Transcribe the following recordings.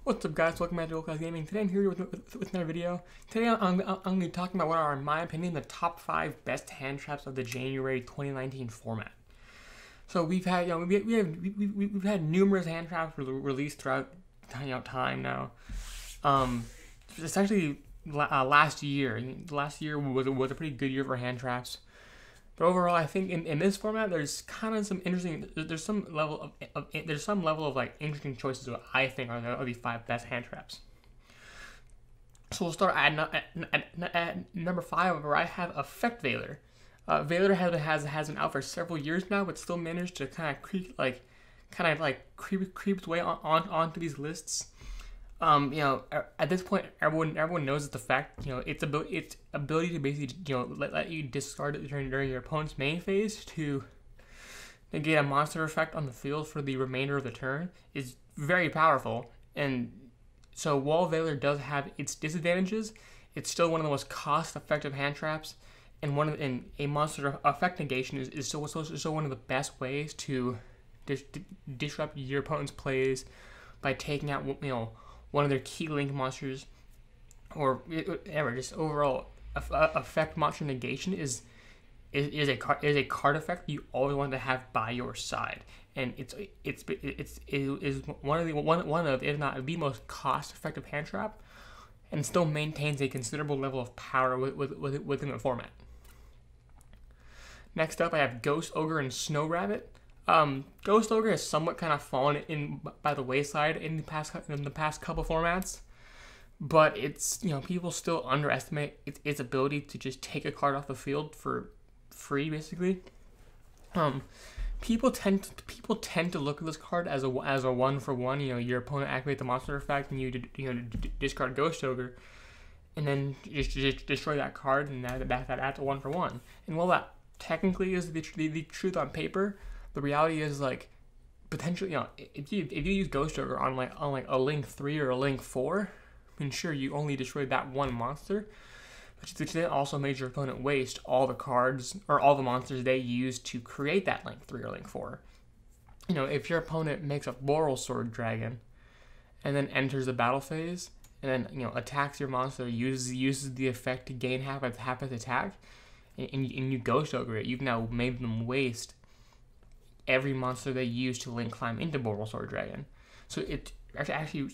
What's up, guys? Welcome back to GoldClassGaming. Today I'm here with another video. Today I'm going to be talking about what are, in my opinion, the top 5 best hand traps of the January 2019 format. So we've had, we've had numerous hand traps released throughout time now. It's actually last year. Last year was a pretty good year for hand traps. But overall, I think in this format, there's kind of some interesting. There's some level of like interesting choices that I think are the 5 best hand traps. So we'll start at number 5, where I have Effect Veiler. Veiler has been out for several years now, but still managed to kind of creep its way onto these lists. At this point, everyone knows the fact. Its ability to basically let you discard it during your opponent's main phase to negate a monster effect on the field for the remainder of the turn is very powerful. And so while Veiler does have its disadvantages, it's still one of the most cost-effective hand traps, and a monster effect negation is still one of the best ways to disrupt your opponent's plays by taking out one of their key link monsters, or ever just overall effect monster negation is a card effect you always want to have by your side, and it is one of if not the most cost effective hand trap, and still maintains a considerable level of power within the format. Next up, I have Ghost Ogre and Snow Rabbit. Ghost Ogre has somewhat kind of fallen in by the wayside in the past couple formats, but it's people still underestimate its ability to just take a card off the field for free, basically. People tend to look at this card as a 1-for-1. Your opponent activates the monster effect, and you discard Ghost Ogre, and then just destroy that card, and that's a 1-for-1. And while that technically is the truth on paper, the reality is, like, potentially, if you use Ghost Ogre on a Link 3 or a Link 4, I mean, sure, you only destroyed that one monster, but then also made your opponent waste all the cards or all the monsters they used to create that Link 3 or Link 4. If your opponent makes a Laurel Sword Dragon and then enters the battle phase and then attacks your monster, uses the effect to gain half its attack, and you Ghost Ogre it, you've now made them waste every monster they use to link climb into Laurel Sword Dragon. So it actually,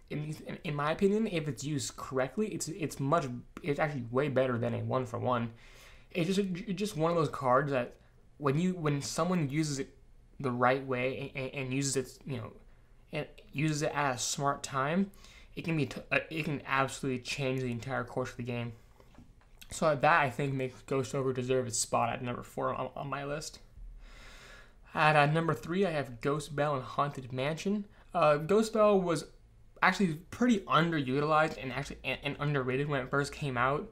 in my opinion, if it's used correctly, it's actually way better than a 1-for-1. It's just one of those cards that when someone uses it the right way and uses it at a smart time, it can absolutely change the entire course of the game. So that, I think, makes Ghost Ogre deserve its spot at number 4 on my list. At number 3, I have Ghost Belle and Haunted Mansion. Ghost Belle was actually pretty underutilized and underrated when it first came out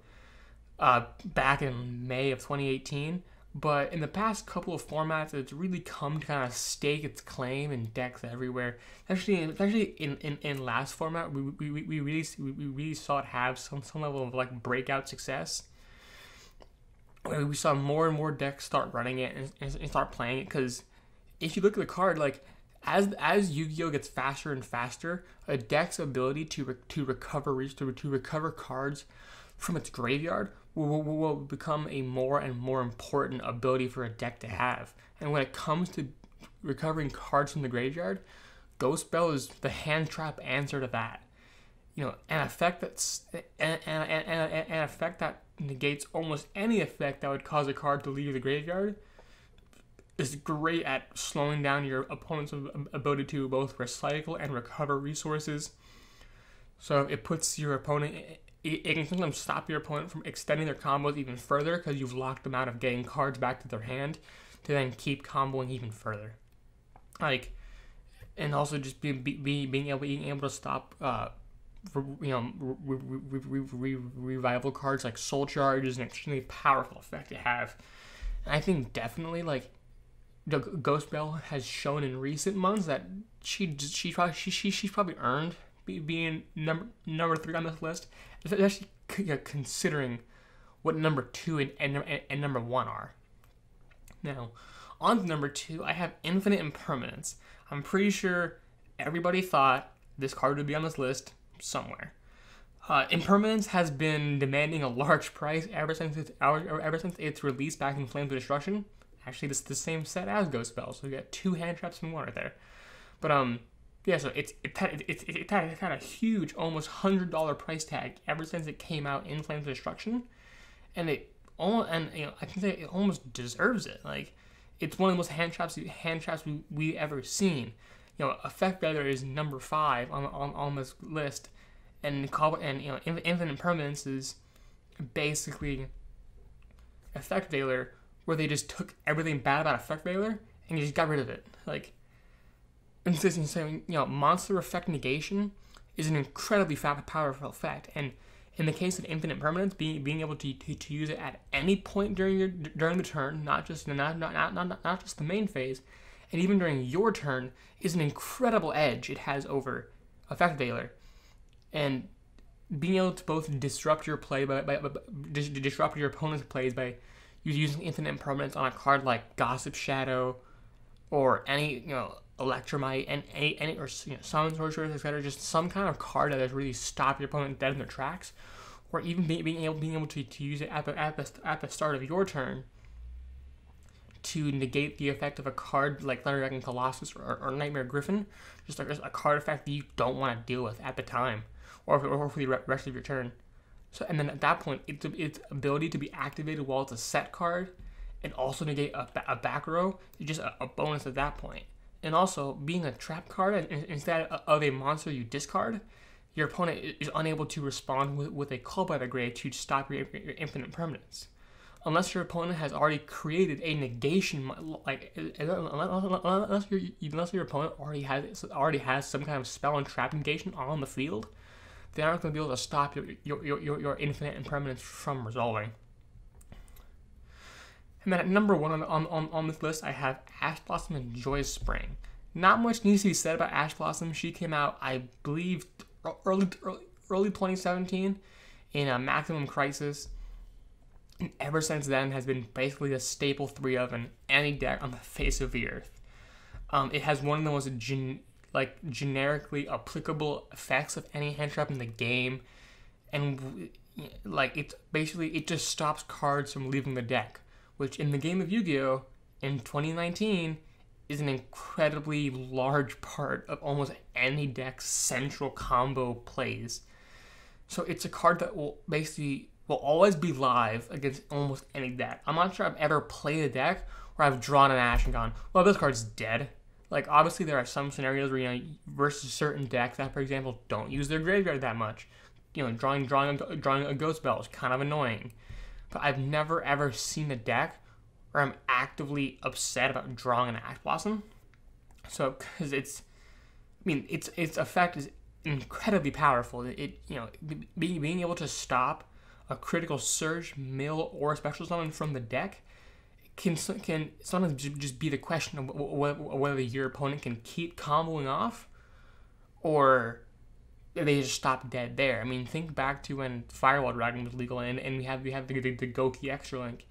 back in May of 2018. But in the past couple of formats, it's really come to kind of stake its claim in decks everywhere. Especially in last format, we really saw it have some level of like breakout success. We saw more and more decks start running it and start playing it, because if you look at the card, like as Yu-Gi-Oh gets faster and faster, a deck's ability to recover cards from its graveyard will become a more and more important ability for a deck to have. And when it comes to recovering cards from the graveyard, Ghost Belle is the hand trap answer to that. An effect that negates almost any effect that would cause a card to leave the graveyard is great at slowing down your opponent's ability to both recycle and recover resources. So it puts your opponent, it can sometimes stop your opponent from extending their combos even further, because you've locked them out of getting cards back to their hand to then keep comboing even further. And also just being able to stop revival cards like Soul Charge is an extremely powerful effect to have. And I think definitely, like, Ghost Belle has shown in recent months that she's probably earned being number 3 on this list, especially considering what number 2 and number 1 are. Now, on to number 2, I have Infinite Impermanence. I'm pretty sure everybody thought this card would be on this list somewhere. Impermanence has been demanding a large price ever since its release back in Flames of Destruction. Actually, this is the same set as Ghost Belle, so we got 2 Handtraps in one right there. But yeah, so it had a huge, almost $100 price tag ever since it came out in Flames of Destruction, and I can say it almost deserves it. Like, it's one of the most handtraps we ever seen. Effect Veiler is number 5 on this list, and Infinite Impermanence is basically Effect Veiler, where they just took everything bad about Effect Veiler and you just got rid of it. Like, monster effect negation is an incredibly powerful effect, and in the case of Infinite Impermanence, being able to use it at any point during the turn, not just the main phase, and even during your turn, is an incredible edge it has over Effect Veiler. And being able to both disrupt your play disrupt your opponent's plays by using Infinite Impermanence on a card like Gossip Shadow, or any Electromite, and any or Summon Sorceress, etc. Just some kind of card that has really stopped your opponent dead in their tracks, or even being able to use it at the start of your turn to negate the effect of a card like Thunder Dragon Colossus or Nightmare Griffin, just like a card effect that you don't want to deal with at the time, or for the rest of your turn. So, and then at that point, its ability to be activated while it's a set card, and also negate a back row, is just a bonus at that point. And also, being a trap card, instead of a monster you discard, your opponent is unable to respond with a Call by the Grave to stop your Infinite Impermanence. Unless your opponent has already created a negation, unless your opponent already has some kind of spell and trap negation on the field, they aren't going to be able to stop your Infinite Impermanence from resolving. And then at number 1 on this list, I have Ash Blossom and Joyous Spring. Not much needs to be said about Ash Blossom. She came out, I believe, early 2017 in a Maximum Crisis, and ever since then has been basically a staple 3 of in any deck on the face of the earth. It has one of the most generically applicable effects of any hand trap in the game, and it just stops cards from leaving the deck, which in the game of Yu-Gi-Oh! In 2019 is an incredibly large part of almost any deck's central combo plays. So it's a card that will always be live against almost any deck. I'm not sure I've ever played a deck where I've drawn an Ash and gone, well, this card's dead. Like, obviously there are some scenarios where, versus certain decks that, for example, don't use their graveyard that much. Drawing a Ghost Belle is kind of annoying. But I've never ever seen a deck where I'm actively upset about drawing an Ash Blossom. So, because its effect is incredibly powerful. Being able to stop a critical surge, mill, or special summon from the deck can sometimes just be the question of whether your opponent can keep comboing off, or they just stop dead there. I mean, think back to when Firewall Dragon was legal, and we have the Goki Extra Link,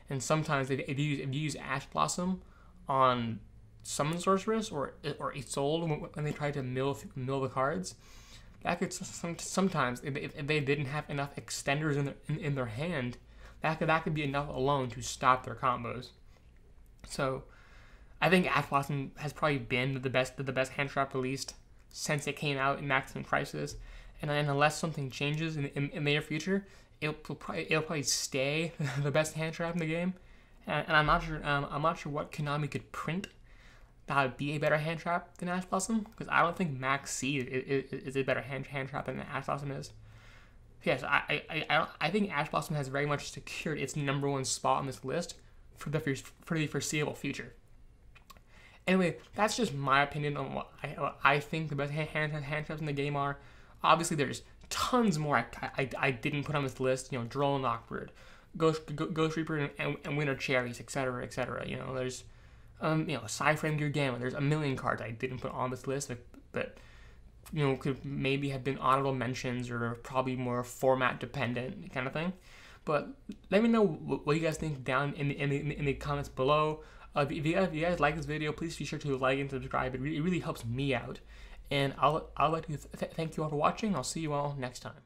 and sometimes if you use Ash Blossom on Summon Sorceress or Isolde when they try to mill the cards, that could sometimes, if they didn't have enough extenders in their hand, that could be enough alone to stop their combos. So I think Ash Blossom has probably been the best hand trap released since it came out in Maximum Crisis, and unless something changes in the near future, it'll probably stay the best hand trap in the game. And I'm not sure what Konami could print that would be a better hand trap than Ash Blossom, because I don't think Max C is a better hand trap than Ash Blossom is. Yes, I think Ash Blossom has very much secured its number 1 spot on this list for the foreseeable future. Anyway, that's just my opinion on what I think the best hand traps in the game are. Obviously, there's tons more I didn't put on this list. Droll Knockbird, Ghost Reaper, and Winter Cherries, etc., etc. There's Psyframe Gear Gamma. There's a million cards I didn't put on this list, but could maybe have been honorable mentions or probably more format dependent kind of thing. But let me know what you guys think down in the comments below. If you guys like this video, please be sure to like and subscribe. It really helps me out. And I'd like to thank you all for watching. I'll see you all next time.